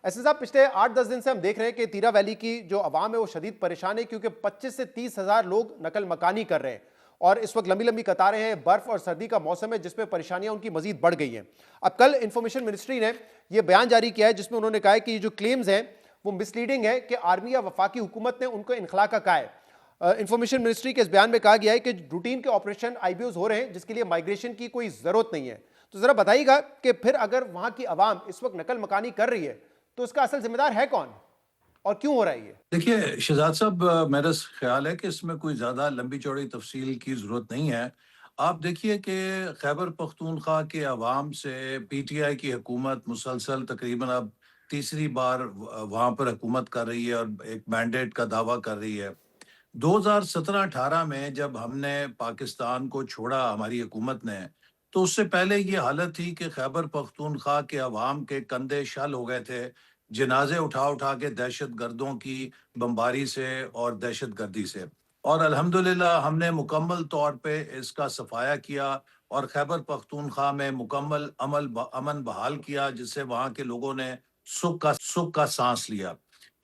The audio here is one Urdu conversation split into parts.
ایسے صاحب پچھلے 8-10 دن سے ہم دیکھ رہے ہیں کہ تیرا ویلی کی جو عوام ہے وہ شدید پریشان ہے، کیونکہ 25 سے 30 ہزار لوگ نقل مکانی کر رہے ہیں اور اس وقت لمبی لمبی قطاریں ہیں، برف اور سردی کا موسم ہے جس میں پریشانیاں ان کی مزید بڑھ گئی ہیں۔ اب کل انفارمیشن منسٹری نے یہ بیان جاری کیا ہے جس میں انہوں نے کہا ہے کہ یہ جو کلیمز ہیں وہ مس لیڈنگ ہے کہ آرمی یا وفاقی حکومت نے ان کو انخلا کا کہا ہے۔ انفارمیشن منسٹری کے اس بیان میں کہا گیا ہے کہ روٹین کے آپریشن آئی بی اوز ہو رہے ہیں جس کے لیے مائگریشن کی کوئی ضرورت نہیں ہے۔ تو ذرا بتائیے گا کہ پھر اگر وہاں کی عوام اس وقت نقل مکانی کر رہی ہے تو اس کا اصل ذمہ دار ہے کون اور کیوں ہو رہا ہے یہ؟ دیکھیے شہزاد صاحب، میرا خیال ہے کہ اس میں کوئی زیادہ لمبی چوڑی تفصیل کی ضرورت نہیں ہے۔ آپ دیکھیے کہ خیبر پختونخوا کے عوام سے پی ٹی آئی کی حکومت مسلسل تقریباً اب تیسری بار وہاں پر حکومت کر رہی ہے اور ایک مینڈیٹ کا دعویٰ کر رہی ہے۔ 2017-18 میں جب ہم نے پاکستان کو چھوڑا ہماری حکومت نے، تو اس سے پہلے یہ حالت تھی کہ خیبر پختونخوا کے عوام کے کندھے شل ہو گئے تھے جنازے اٹھا اٹھا کے دہشت گردوں کی بمباری سے اور دہشت گردی سے۔ اور الحمدللہ ہم نے مکمل طور پہ اس کا صفایا کیا اور خیبر پختونخوا میں مکمل امن بحال کیا، جس سے وہاں کے لوگوں نے سکھ کا سانس لیا۔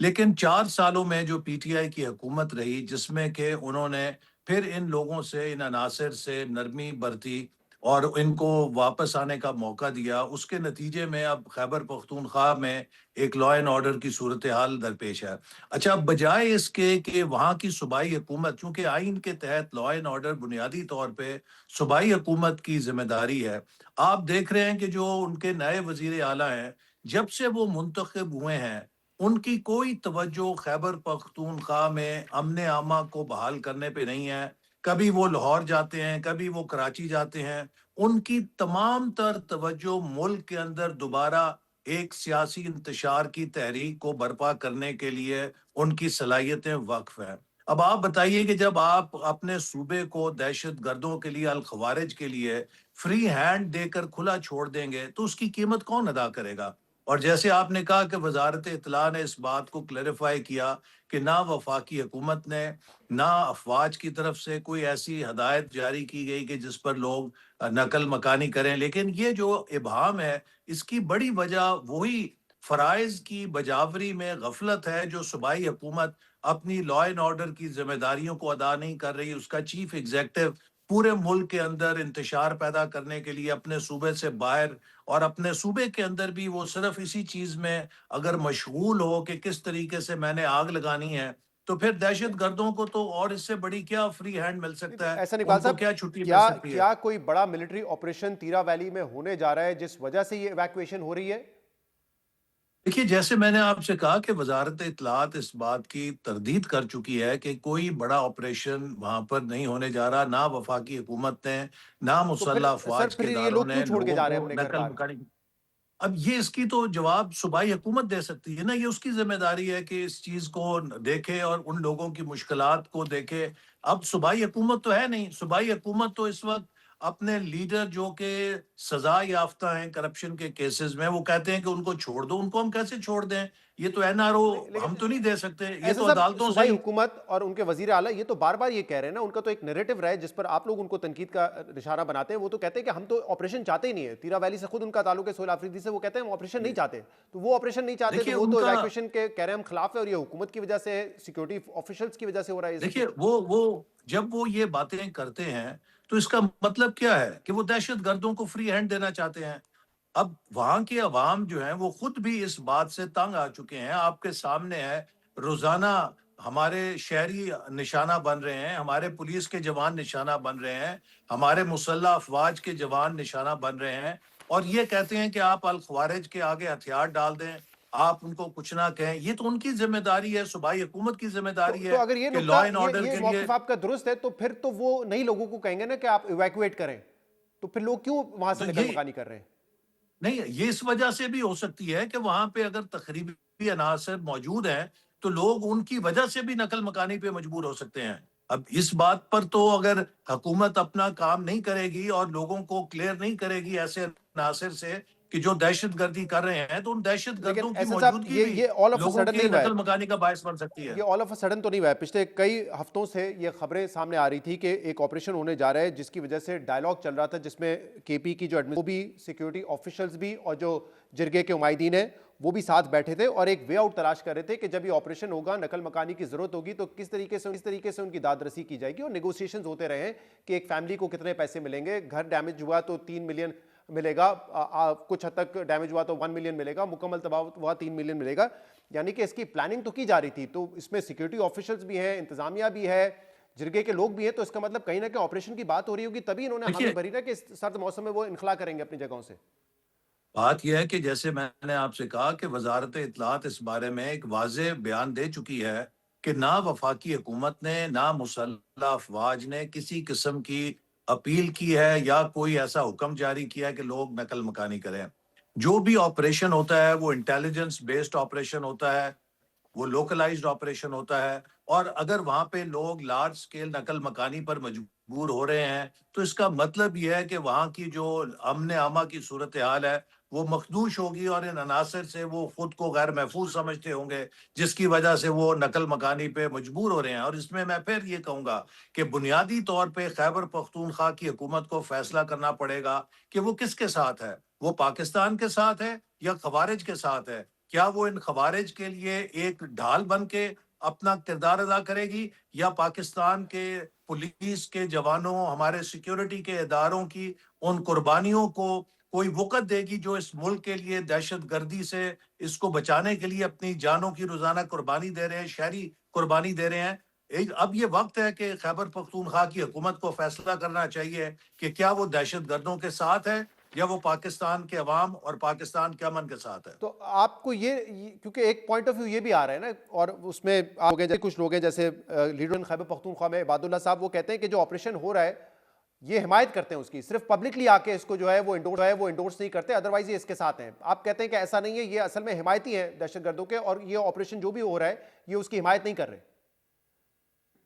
لیکن 4 سالوں میں جو پی ٹی آئی کی حکومت رہی، جس میں کہ انہوں نے پھر ان لوگوں سے، ان عناصر سے نرمی برتی اور ان کو واپس آنے کا موقع دیا، اس کے نتیجے میں اب خیبر پختونخوا میں ایک لا اینڈ آرڈر کی صورتحال درپیش ہے۔ اچھا، بجائے اس کے کہ وہاں کی صوبائی حکومت، چونکہ آئین کے تحت لا اینڈ آرڈر بنیادی طور پہ صوبائی حکومت کی ذمہ داری ہے، آپ دیکھ رہے ہیں کہ جو ان کے نئے وزیر اعلیٰ ہیں، جب سے وہ منتخب ہوئے ہیں، ان کی کوئی توجہ خیبر پختونخوا میں امن عامہ کو بحال کرنے پہ نہیں ہے۔ کبھی وہ لاہور جاتے ہیں، کبھی وہ کراچی جاتے ہیں، ان کی تمام تر توجہ ملک کے اندر دوبارہ ایک سیاسی انتشار کی تحریک کو برپا کرنے کے لیے ان کی صلاحیتیں وقف ہیں۔ اب آپ بتائیے کہ جب آپ اپنے صوبے کو دہشت گردوں کے لیے، الخوارج کے لیے فری ہینڈ دے کر کھلا چھوڑ دیں گے تو اس کی قیمت کون ادا کرے گا؟ اور جیسے آپ نے کہا کہ وزارت اطلاع نے اس بات کو کلیریفائی کیا کہ نہ وفاقی حکومت نے، نہ افواج کی طرف سے کوئی ایسی ہدایت جاری کی گئی کہ جس پر لوگ نقل مکانی کریں، لیکن یہ جو ابہام ہے اس کی بڑی وجہ وہی فرائض کی بجاوری میں غفلت ہے جو صوبائی حکومت اپنی لا اینڈ آرڈر کی ذمہ داریوں کو ادا نہیں کر رہی۔ اس کا چیف ایگزیکٹو پورے ملک کے اندر انتشار پیدا کرنے کے لیے اپنے صوبے سے باہر اور اپنے صوبے کے اندر بھی وہ صرف اسی چیز میں اگر مشغول ہو کہ کس طریقے سے میں نے آگ لگانی ہے، تو پھر دہشت گردوں کو تو اور اس سے بڑی کیا فری ہینڈ مل سکتا ہے، ایسا اقبال ان کو صاحب، کیا چھٹی مل کیا سکتی ہے۔ کیا کوئی بڑا ملٹری آپریشن تیرا ویلی میں ہونے جا رہا ہے جس وجہ سے یہ ایویکویشن ہو رہی ہے؟ دیکھیے، جیسے میں نے آپ سے کہا کہ وزارت اطلاعات اس بات کی تردید کر چکی ہے کہ کوئی بڑا آپریشن وہاں پر نہیں ہونے جا رہا، نہ وفاقی حکومت نے، نہ تو پھر مسلح سر افواج پھر کے یہ اداروں لوگ نے کیوں چھوڑ کے لوگوں جا رہے ہیں کو اپنے گھر نقل بار؟ مکانی۔ اب یہ اس کی تو جواب صوبائی حکومت دے سکتی ہے نا، یہ اس کی ذمہ داری ہے کہ اس چیز کو دیکھے اور ان لوگوں کی مشکلات کو دیکھے۔ اب صوبائی حکومت تو ہے نہیں، صوبائی حکومت تو اس وقت اپنے لیڈر جو کہ سزا یافتہ ہیں کرپشن کے کیسز میں، وہ کہتے ہیں کہ ان کو چھوڑ دو۔ ان کو ہم کیسے چھوڑ دیں؟ یہ تو این آر او لیکن ہم تو نہیں دے سکتے، یہ ایسا تو صاحب، عدالتوں سے صوبائی ہی۔ حکومت اور ان کے وزیر اعلیٰ یہ تو بار بار یہ کہہ رہے ہیں نا، ان کا تو ایک نیریٹو رہا ہے جس پر آپ لوگ ان کو تنقید کا نشانہ بناتے ہیں۔ وہ تو کہتے ہیں کہ ہم تو آپریشن چاہتے ہی نہیں ہے، تیرا ویلی سے خود ان کا تعلق ہے سہیل آفریدی سے، وہ کہتے ہیں ہم آپریشن نہیں چاہتے۔ تو وہ آپریشن نہیں چاہتے تو دیکھیے وہ ان تو کا ایویکویشن کے کہہ رہے ہیں ہم خلاف ہے، اور یہ حکومت کی وجہ سے، سیکیورٹی آفیشلز کی وجہ سے ہو رہا ہے یہ سب دیکھیے کچھ۔ وہ جب وہ یہ باتیں کرتے ہیں تو اس کا مطلب کیا ہے کہ وہ دہشت گردوں کو فری ہینڈ دینا چاہتے ہیں۔ اب وہاں کے عوام جو ہیں وہ خود بھی اس بات سے تنگ آ چکے ہیں، آپ کے سامنے ہے، روزانہ ہمارے شہری نشانہ بن رہے ہیں، ہمارے پولیس کے جوان نشانہ بن رہے ہیں، ہمارے مسلح افواج کے جوان نشانہ بن رہے ہیں، اور یہ کہتے ہیں کہ آپ الخوارج کے آگے ہتھیار ڈال دیں، آپ ان کو کچھ نہ کہیں۔ یہ تو ان کی ذمہ داری ہے، صوبائی حکومت کی ذمہ داری تو ہے اگر یہ کہ نقطہ، لا اینڈ آرڈر یہ کے لیے۔ موقف آپ کا درست ہے تو پھر تو وہ نئی لوگوں کو کہیں گے نا کہ آپ ایویکویٹ کریں، تو پھر لوگ کیوں وہاں سے نقل یہ مکانی کر رہے ہیں؟ نہیں، یہ اس وجہ سے بھی ہو سکتی ہے کہ وہاں پہ اگر تخریبی عناصر موجود ہیں تو لوگ ان کی وجہ سے بھی نقل مکانی پہ مجبور ہو سکتے ہیں۔ اب اس بات پر تو اگر حکومت اپنا کام نہیں کرے گی اور لوگوں کو کلیئر نہیں کرے گی ایسے عناصر سے کہ جو دہشت گردی کر رہے ہیں، تو ان دہشت لیکن گردوں کی احسن صاحب، موجودگی بھی یہ آل آف اے لوگوں سڈن کی نہیں ہوا ہے، نقل مکانی کا باعث بن سکتی ہے۔ یہ آل آف اے سڈن تو نہیں ہوا ہے۔ پچھلے کئی ہفتوں سے یہ خبریں سامنے آ رہی تھی کہ ایک آپریشن ہونے جا رہا ہے جس کی وجہ سے ڈائلاگ چل رہا تھا، جس میں کے پی کی جو وہ بھی، سیکیورٹی آفیشلز بھی، اور جو جرگے کے عمائدین ہیں وہ بھی ساتھ بیٹھے تھے اور ایک وے آؤٹ تلاش کر رہے تھے کہ جب یہ آپریشن ہوگا، نقل مکانی کی ضرورت ہوگی تو کس طریقے سے ان کی داد رسی کی جائے گی، اور نیگوسیشنز ہوتے رہے کہ ایک فیملی کو کتنے پیسے ملیں گے، گھر ڈیمیج ہوا تو 3 ملین ملے گا، کچھ حد تک ڈیمیج ہوا تو 1 ملین ملے گا، مکمل تباہ ہوا 3 ملین ملے گا. یعنی کہ اس کی پلاننگ تو کی جا رہی تھی. تو اس میں سیکیورٹی آفیشلز بھی ہیں، انتظامیہ بھی ہے، جرگے کے لوگ بھی ہیں، تو اس کا مطلب کہیں نہ کہیں آپریشن کی بات ہو رہی ہوگی، تبھی انہوں نے حامی دیکھیے بھری نا کہ اس سرد موسم میں وہ انخلا کریں گے اپنی جگہوں سے. بات یہ ہے کہ جیسے میں نے آپ سے کہا کہ وزارت اطلاعات اس بارے میں ایک واضح بیان دے چکی ہے کہ نہ وفاقی حکومت نے نہ مسلح افواج نے کسی قسم کی اپیل کی ہے یا کوئی ایسا حکم جاری کیا ہے کہ لوگ نقل مکانی کریں. جو بھی آپریشن ہوتا ہے وہ انٹیلیجنس بیسڈ آپریشن ہوتا ہے، وہ لوکلائزڈ آپریشن ہوتا ہے، اور اگر وہاں پہ لوگ لارج سکیل نقل مکانی پر مجبور ہو رہے ہیں تو اس کا مطلب یہ ہے کہ وہاں کی جو امن عامہ کی صورتحال ہے وہ مخدوش ہوگی، اور ان عناصر سے وہ خود کو غیر محفوظ سمجھتے ہوں گے، جس کی وجہ سے وہ نقل مکانی پہ مجبور ہو رہے ہیں. اور اس میں پھر یہ کہوں گا کہ بنیادی طور پہ خیبر پختونخوا کی حکومت کو فیصلہ کرنا پڑے گا کہ وہ کس کے ساتھ ہے، وہ پاکستان کے ساتھ ہے یا خوارج کے ساتھ ہے. کیا وہ ان خوارج کے لیے ایک ڈھال بن کے اپنا کردار ادا کرے گی، یا پاکستان کے پولیس کے جوانوں، ہمارے سیکیورٹی کے اداروں کی ان قربانیوں کو کوئی وقت دے گی جو اس ملک کے لیے دہشت گردی سے اس کو بچانے کے لیے اپنی جانوں کی روزانہ قربانی دے رہے ہیں، شہری قربانی دے رہے ہیں. اب یہ وقت ہے کہ خیبر پختونخوا کی حکومت کو فیصلہ کرنا چاہیے کہ کیا وہ دہشت گردوں کے ساتھ ہے یا وہ پاکستان کے عوام اور پاکستان کے امن کے ساتھ ہے. تو آپ کو کیونکہ ایک پوائنٹ آف ویو یہ بھی آ رہا ہے نا، اور اس میں کچھ لوگ ہیں جیسے لیڈر خیبر پختونخوا میں عباد اللہ صاحب، وہ کہتے ہیں کہ جو آپریشن ہو رہا ہے یہ حمایت کرتے ہیں اس کی، صرف پبلکلی آ کے اس کو جو ہے وہ انڈورس نہیں کرتے، ادروائز یہ اس کے ساتھ ہیں. آپ کہتے ہیں کہ ایسا نہیں ہے، یہ اصل میں حمایتی ہیں دہشت گردوں کے، اور یہ آپریشن جو بھی ہو رہا ہے یہ اس کی حمایت نہیں کر رہے.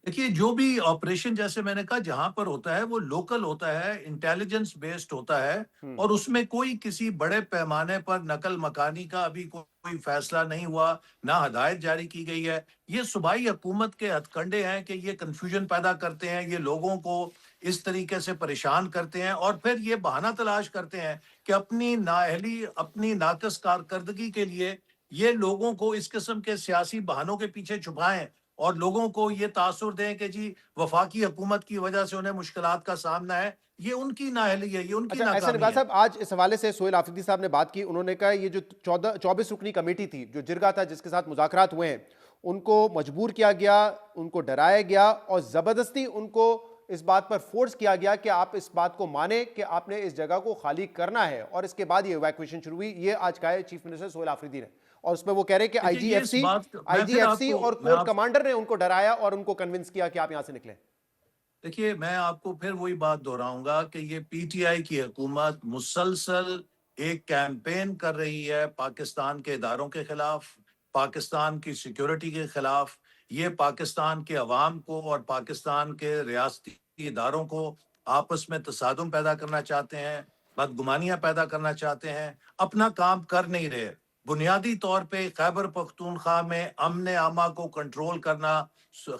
دیکھیے جو بھی آپریشن جیسے میں نے کہا جہاں پر ہوتا ہے وہ لوکل ہوتا ہے، انٹیلیجنس بیسڈ ہوتا ہے، اور اس میں کوئی کسی بڑے پیمانے پر نقل مکانی کا ابھی کوئی فیصلہ نہیں ہوا، نہ ہدایت جاری کی گئی ہے. یہ صوبائی حکومت کے ہتھ کنڈے ہیں کہ یہ کنفیوژن پیدا کرتے ہیں، یہ لوگوں کو اس طریقے سے پریشان کرتے ہیں، اور پھر یہ بہانہ تلاش کرتے ہیں کہ اپنی نااہلی، اپنی ناقص کارکردگی کے لیے یہ لوگوں کو اس قسم کے سیاسی بہانوں کے پیچھے چھپائیں اور لوگوں کو یہ تاثر دیں کہ جی وفاقی حکومت کی وجہ سے انہیں مشکلات کا سامنا ہے. یہ ان کی نااہلی ہے، یہ ان کی اچھا احسن ناکامی اقبال ہے. صاحب، آج اس حوالے سے سہیل آفریدی صاحب نے بات کی. انہوں نے کہا یہ جو 24 رکنی کمیٹی تھی، جو جرگہ تھا جس کے ساتھ مذاکرات ہوئے ہیں، ان کو مجبور کیا گیا، ان کو ڈرایا گیا، اور زبردستی ان کو اس بات پر فورس کیا گیا کہ آپ اس بات کو مانیں کہ آپ نے اس جگہ کو خالی کرنا ہے، اور اس کے بعد یہ ایویکویشن شروع ہوئی. یہ آج کہا ہے چیف منسٹر سہیل آفریدی نے، اور اس میں وہ کہہ رہے ہیں کہ دیکھیے یہ اس بات آئی میں جی پھر ایف آپ سی کو اور میں کورٹ آپ کمانڈر نے ان کو ڈرایا اور ان کو کنونس کیا کہ آپ یہاں سے نکلیں. دیکھیے میں آپ کو پھر وہی بات دہراؤں گا کہ یہ پی ٹی آئی کی حکومت مسلسل ایک کیمپین کر رہی ہے پاکستان کے اداروں کے خلاف، پاکستان کی سیکیورٹی کے خلاف. یہ پاکستان کے عوام کو اور پاکستان کے ریاستی اداروں کو آپس میں تصادم پیدا کرنا چاہتے ہیں، بدگمانیاں پیدا کرنا چاہتے ہیں، اپنا کام کر نہیں رہے. بنیادی طور پہ خیبر پختونخوا میں امن عامہ کو کنٹرول کرنا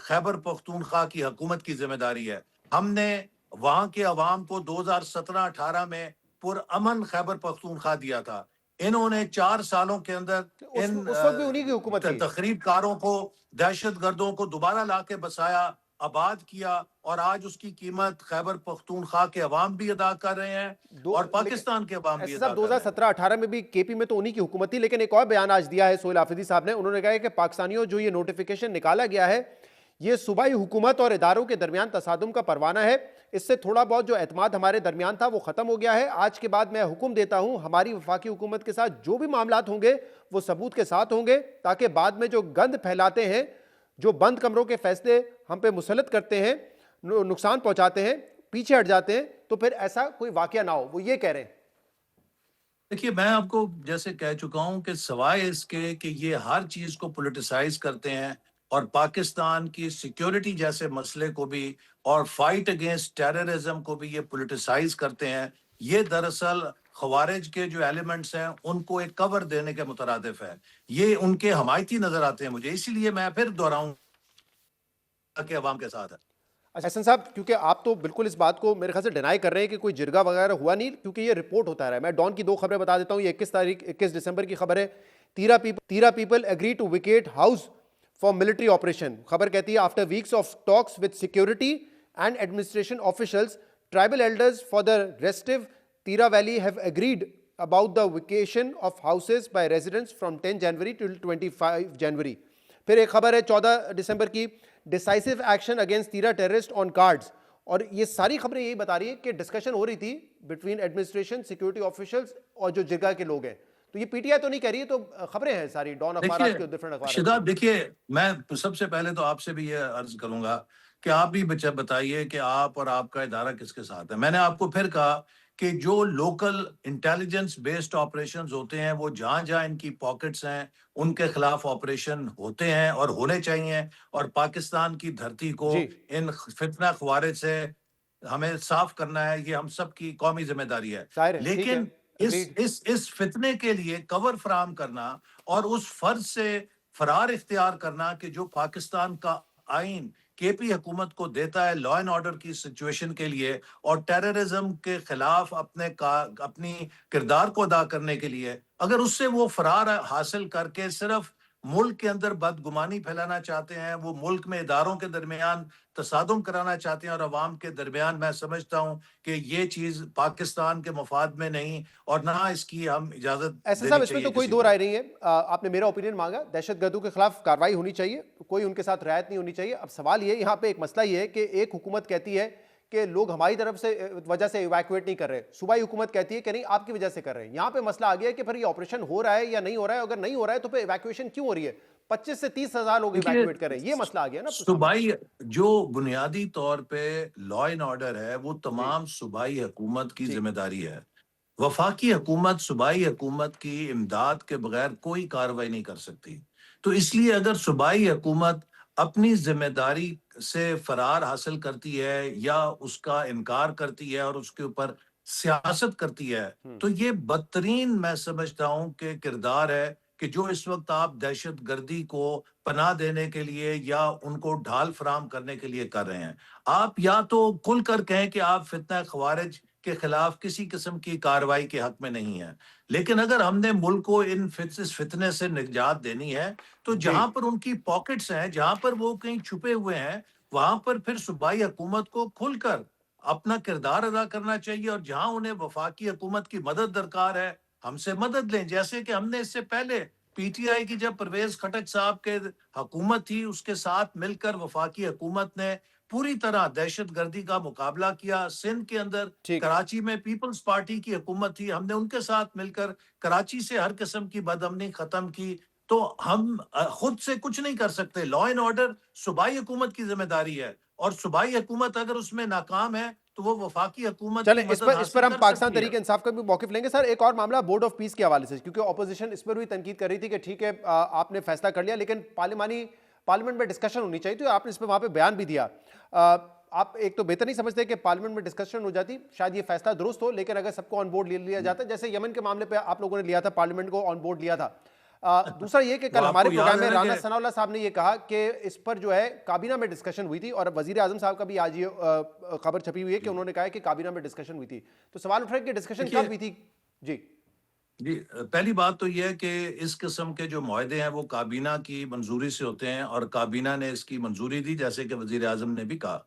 خیبر پختونخوا کی حکومت کی ذمہ داری ہے. ہم نے وہاں کے عوام کو 2017-18 میں پرامن خیبر پختونخوا دیا تھا. انہوں نے 4 سالوں کے اندر اس ان وقت بھی انہی کی حکومت تھی. تخریب کاروں کو، دہشت گردوں کو دوبارہ لا کے بسایا، آباد کیا، اور آج اس کی قیمت خیبر پختونخوا کے عوام بھی ادا کر رہے ہیں اور پاکستان کے عوام بھی ایسے ادا صاحب کر رہے ہیں. 2017-18 میں بھی کے پی میں تو انہی کی حکومت تھی، لیکن ایک اور بیان آج دیا ہے سہیل آفریدی صاحب نے. انہوں نے کہا ہے کہ پاکستانیوں جو یہ نوٹیفیکیشن نکالا گیا ہے یہ صوبائی حکومت اور اداروں کے درمیان تصادم کا پروانہ ہے. اس سے تھوڑا بہت جو اعتماد ہمارے درمیان تھا وہ ختم ہو گیا ہے. آج کے بعد میں حکم دیتا ہوں ہماری وفاقی حکومت کے ساتھ جو بھی معاملات ہوں گے وہ ثبوت کے ساتھ ہوں گے، تاکہ بعد میں جو گند پھیلاتے ہیں، جو بند کمروں کے فیصلے ہم پہ مسلط کرتے ہیں، نقصان پہنچاتے ہیں، پیچھے ہٹ جاتے ہیں، تو پھر ایسا کوئی واقعہ نہ ہو. وہ یہ کہہ رہے ہیں. دیکھیے میں آپ کو جیسے کہہ چکا ہوں کہ سوائے اس کے کہ یہ ہر چیز کو پولیٹیسائز کرتے ہیں اور پاکستان کی سیکیورٹی جیسے مسئلے کو بھی اور فائٹ اگینسٹ ٹیررزم کو بھی یہ پولیٹیسائز کرتے ہیں، یہ دراصل خوارج کے جو ایلیمنٹس ہیں ان کو ایک کور دینے کے مترادف ہے. یہ ان کے حمایتی نظر آتے ہیں مجھے، اسی لیے میں پھر دہراؤں کہ عوام کے ساتھ ہے. احسن صاحب، کیونکہ آپ تو بالکل اس بات کو میرے خیال سے ڈینائی کر رہے ہیں کہ کوئی جرگہ وغیرہ ہوا نہیں، کیونکہ یہ رپورٹ ہوتا رہا ہے. میں ڈان کی 2 خبریں بتا دیتا ہوں. یہ 21 دسمبر کی خبر ہے Tirah people agree to vacate house for military operation. خبر کہتی ہے after weeks of talks with security and administration officials, tribal elders for the restore Tirah valley have agreed about the vacation of houses by residents from 10 January till 25 January. پھر ایک خبر ہے 14 دسمبر کی, decisive action against تیرا terrorist on cards. اور یہ ساری خبریں یہی بتا رہی ہیں کہ ڈسکشن ہو رہی تھی بٹوین ایڈمنسٹریشن, سیکورٹی آفیشلز اور جو جرگا کے لوگ ہیں. تو یہ پی ٹی آئی تو نہیں کہہ رہی ہے, تو خبریں ہیں ساری ڈان اخبارات کے, ڈفرنٹ اخبارات. شداب دیکھیے, میں سب سے پہلے تو آپ سے بھی یہ عرض کروں گا کہ آپ بھی بتائیے کہ آپ اور آپ کا ادارہ کس کے ساتھ ہے. میں نے آپ کو پھر کہا کہ جو لوکل انٹیلیجنس بیسڈ آپریشنز ہوتے ہیں وہ جہاں جہاں ان کی پاکٹس ہیں ان کے خلاف آپریشن ہوتے ہیں اور ہونے چاہیے, اور پاکستان کی دھرتی کو ان فتنہ خوارج سے ہمیں صاف کرنا ہے, یہ ہم سب کی قومی ذمہ داری ہے. لیکن اس فتنے کے لیے کور فراہم کرنا اور اس فرض سے فرار اختیار کرنا کہ جو پاکستان کا آئین کے پی حکومت کو دیتا ہے لا اینڈ آرڈر کی سچویشن کے لیے اور ٹیررزم کے خلاف اپنی کردار کو ادا کرنے کے لیے, اگر اس سے وہ فرار حاصل کر کے صرف ملک کے اندر بدگمانی پھیلانا چاہتے ہیں, وہ ملک میں اداروں کے درمیان تصادم کرانا چاہتے ہیں اور عوام کے درمیان, میں سمجھتا ہوں کہ یہ چیز پاکستان کے مفاد میں نہیں اور نہ اس کی ہم اجازت ایسا صاحب اس میں تو کوئی دو رائے نہیں ہے. آپ نے میرا اوپینین مانگا, دہشت گردوں کے خلاف کارروائی ہونی چاہیے, کوئی ان کے ساتھ رعایت نہیں ہونی چاہیے. اب سوال یہ یہاں پہ ایک مسئلہ یہ ہے کہ ایک حکومت کہتی ہے کہ لوگ ہماری طرف سے وجہ سے ایویکویٹ نہیں کر رہے, صوبائی حکومت کہتی ہے کہ نہیں آپ کی وجہ سے کر رہے ہیں. یہاں پہ مسئلہ آ گیا ہے کہ پھر یہ آپریشن ہو رہا ہے یا نہیں ہو رہا ہے, اگر نہیں ہو رہا ہے تو پھر ایویکویشن کیوں ہو رہی ہے, 25 سے 30 ہزار لوگ ایویکویٹ کر رہے ہیں, یہ مسئلہ آ گیا نا. صوبائی جو بنیادی طور پہ لا اینڈ آرڈر ہے وہ تمام صوبائی حکومت کی ذمہ داری ہے. وفاقی حکومت صوبائی حکومت کی امداد کے بغیر کوئی کارروائی نہیں کر سکتی. تو اس لیے اگر صوبائی حکومت اپنی ذمہ داری سے فرار حاصل کرتی ہے یا اس کا انکار کرتی ہے اور اس کے اوپر سیاست کرتی ہے, تو یہ بدترین میں سمجھتا ہوں کہ کردار ہے کہ جو اس وقت آپ دہشت گردی کو پناہ دینے کے لیے یا ان کو ڈھال فراہم کرنے کے لیے کر رہے ہیں. آپ یا تو کھل کر کہیں کہ آپ فتنہ خوارج کے خلاف کسی قسم کی کارروائی کے حق میں نہیں ہیں, لیکن اگر ہم نے ملک کو اس فتنے سے نجات دینی ہے تو جہاں پر ان کی پاکٹس ہیں, جہاں پر وہ کہیں چھپے ہوئے ہیں, وہاں پر پھر صوبائی حکومت کو کھل کر اپنا کردار ادا کرنا چاہیے, اور جہاں انہیں وفاقی حکومت کی مدد درکار ہے ہم سے مدد لیں, جیسے کہ ہم نے اس سے پہلے پی ٹی آئی کی جب پرویز خٹک صاحب کے حکومت تھی اس کے ساتھ مل کر وفاقی حکومت نے پوری طرح دہشت گردی کا مقابلہ کیا. سندھ کے اندر کراچی میں پیپلز پارٹی کی حکومت تھی, ہم نے ان کے ساتھ مل کر کراچی سے ہر قسم کی بدامنی ختم کی. تو ہم خود سے کچھ نہیں کر سکتے. لا اینڈ آرڈر صوبائی حکومت کی ذمہ داری ہے, اور صوبائی حکومت اگر اس میں ناکام ہے تو وہ وفاقی حکومت چلیں اس پر ہم پاکستان تحریک انصاف کا بھی موقف لیں گے. سر ایک اور معاملہ بورڈ آف پیس کے حوالے سے, کیونکہ اپوزیشن اس پر بھی تنقید کر رہی تھی کہ ٹھیک ہے آپ نے فیصلہ کر لیا لیکن پارلیمنٹ میں ڈسکشن ہونی چاہیے, تو آپ نے اس پہ وہاں پہ بیان بھی دیا. آپ ایک تو بہتر نہیں سمجھتے کہ پارلیمنٹ میں ڈسکشن ہو جاتی, شاید یہ فیصلہ درست ہو, لیکن اگر سب کو آن بورڈ لیا جاتا ہے جیسے یمن کے معاملے پہ آپ لوگوں نے لیا تھا, پارلیمنٹ کو آن بورڈ لیا تھا. دوسرا یہ کہ کل ہمارے پروگرام میں رانا ثناء اللہ صاحب نے یہ کہا کہ اس پر جو ہے کابینہ میں ڈسکشن ہوئی تھی, اور وزیر اعظم صاحب کا بھی آج یہ خبر چھپی ہوئی ہے کہ انہوں نے کہا ہے کہ کابینہ میں ڈسکشن ہوئی تھی. تو سوال اٹھ رہا ہے کہ ڈسکشن کب ہوئی تھی؟ جی, پہلی بات تو یہ ہے کہ اس قسم کے جو معاہدے ہیں وہ کابینہ کی منظوری سے ہوتے ہیں, اور کابینہ نے اس کی منظوری دی جیسے کہ وزیر اعظم نے بھی کہا.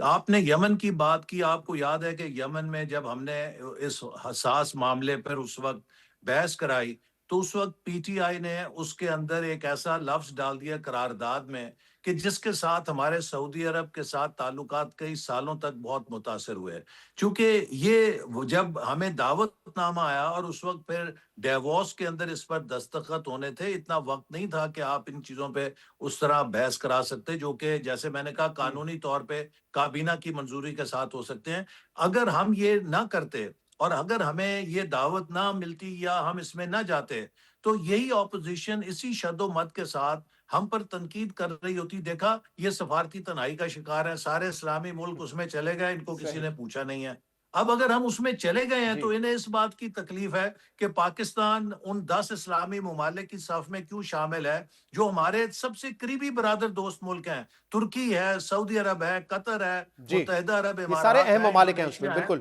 آپ نے یمن کی بات کی, آپ کو یاد ہے کہ یمن میں جب ہم نے اس حساس معاملے پر اس وقت بحث کرائی تو اس وقت پی ٹی آئی نے اس کے اندر ایک ایسا لفظ ڈال دیا قرارداد میں کہ جس کے ساتھ ہمارے سعودی عرب کے ساتھ تعلقات کئی سالوں تک بہت متاثر ہوئے, چونکہ یہ جب ہمیں دعوت نامہ آیا اور اس وقت پھر ڈیووس کے اندر اس پر دستخط ہونے تھے, اتنا وقت نہیں تھا کہ آپ ان چیزوں پہ اس طرح بحث کرا سکتے, جو کہ جیسے میں نے کہا قانونی طور پہ کابینہ کی منظوری کے ساتھ ہو سکتے ہیں. اگر ہم یہ نہ کرتے اور اگر ہمیں یہ دعوت نہ ملتی یا ہم اس میں نہ جاتے تو یہی اپوزیشن اسی شد و مت کے ساتھ ہم پر تنقید کر رہی ہوتی. دیکھا یہ سفارتی تنہائی کا شکار ہے, سارے اسلامی ملک اس میں چلے گئے, ان کو کسی نے پوچھا نہیں ہے. اب اگر ہم اس میں چلے گئے ہیں تو انہیں اس بات کی تکلیف ہے کہ پاکستان ان 10 اسلامی ممالک کی صف میں کیوں شامل ہے جو ہمارے سب سے قریبی برادر دوست ملک ہیں. ترکی ہے, سعودی عرب ہے, قطر ہے, متحدہ عرب امارات, سارے اہم ممالک ہیں اس میں. بالکل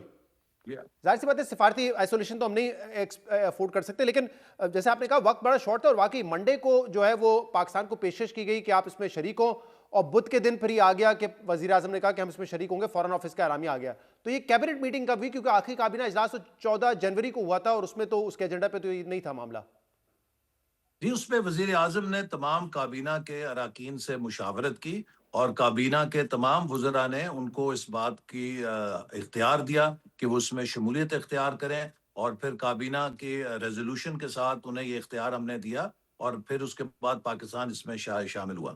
ظاہر سی بات ہے سفارتی آئسولیشن تو ہم نہیں افورڈ کر سکتے، لیکن جیسے آپ نے کہا وقت بڑا شارٹ تھا، اور واقعی منڈے کو جو ہے وہ پاکستان کو پیشکش کی گئی کہ آپ اس میں شریک ہوں، اور بدھ کے دن پھر یہ آ گیا کہ وزیر اعظم نے کہا کہ ہم اس میں شریک ہوں گے، فورن آفس کا اعلامیہ آ گیا. تو یہ کیبنٹ میٹنگ کب ہوئی؟ کیونکہ آخری کابینہ اجلاس تو 14 جنوری کو ہوا تھا، اور اس میں تو اس کے ایجنڈا پہ تو یہ نہیں تھا معاملہ. جی، اس پہ وزیر اعظم نے تمام کابینہ کے اراکین سے مشاورت کی، اور کابینہ کے تمام وزراء نے ان کو اس بات کی اختیار دیا کہ وہ اس میں شمولیت اختیار کریں، اور پھر کابینہ کی ریزولوشن کے ساتھ انہیں یہ اختیار ہم نے دیا، اور پھر اس کے بعد پاکستان اس میں شامل ہوا.